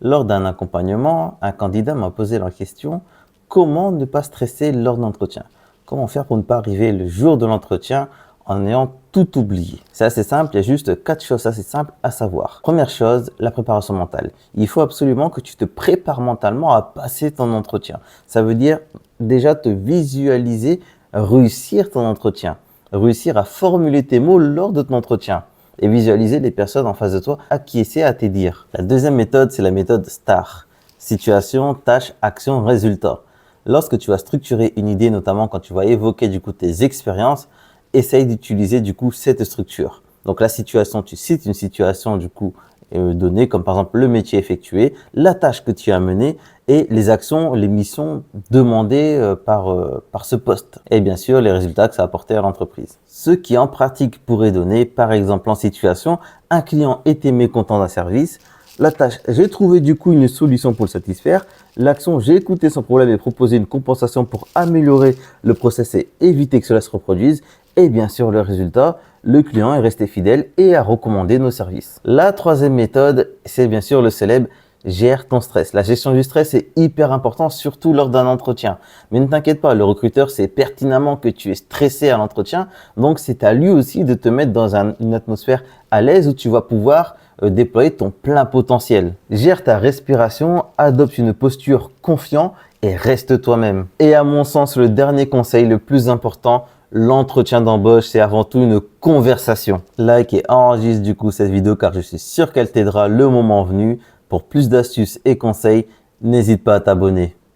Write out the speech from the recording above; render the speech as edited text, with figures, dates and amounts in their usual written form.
Lors d'un accompagnement, un candidat m'a posé la question: comment ne pas stresser lors de l'entretien? Comment faire pour ne pas arriver le jour de l'entretien en ayant tout oublié? C'est assez simple, il y a juste 4 choses assez simples à savoir. Première chose, la préparation mentale. Il faut absolument que tu te prépares mentalement à passer ton entretien. Ça veut dire déjà te visualiser réussir ton entretien, réussir à formuler tes mots lors de ton entretien et visualiser les personnes en face de toi acquiescer à tes dires. La deuxième méthode, c'est la méthode STAR. Situation, tâche, action, résultat. Lorsque tu vas structurer une idée, notamment quand tu vas évoquer du coup tes expériences, essaye d'utiliser du coup cette structure. Donc la situation, tu cites une situation du coup donnée, comme par exemple le métier effectué, la tâche que tu as menée et les actions, les missions demandées par ce poste. Et bien sûr, les résultats que ça a apporté à l'entreprise. Ce qui en pratique pourrait donner, par exemple en situation, un client était mécontent d'un service, la tâche, j'ai trouvé du coup une solution pour le satisfaire. L'action, j'ai écouté son problème et proposé une compensation pour améliorer le process et éviter que cela se reproduise. Et bien sûr, le résultat, le client est resté fidèle et a recommandé nos services. La troisième méthode, c'est bien sûr le célèbre gère ton stress. La gestion du stress est hyper important, surtout lors d'un entretien. Mais ne t'inquiète pas, le recruteur sait pertinemment que tu es stressé à l'entretien. Donc, c'est à lui aussi de te mettre dans une atmosphère à l'aise où tu vas pouvoir déployer ton plein potentiel. Gère ta respiration, adopte une posture confiante et reste toi-même. Et à mon sens, le dernier conseil, le plus important, l'entretien d'embauche, c'est avant tout une conversation. Like et enregistre du coup cette vidéo car je suis sûr qu'elle t'aidera le moment venu. Pour plus d'astuces et conseils, n'hésite pas à t'abonner.